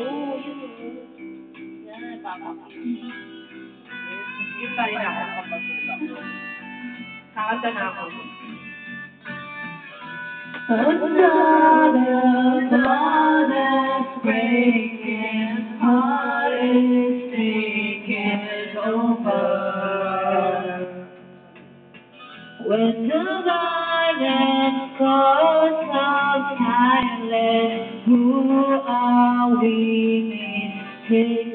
Oo, yun o. Yan, papakita. Yun pa rin ako kapag wala. Kakanta na ako. Another thought that's breaking, heart is taking over. When the violence calls out silent, who are we mistaken?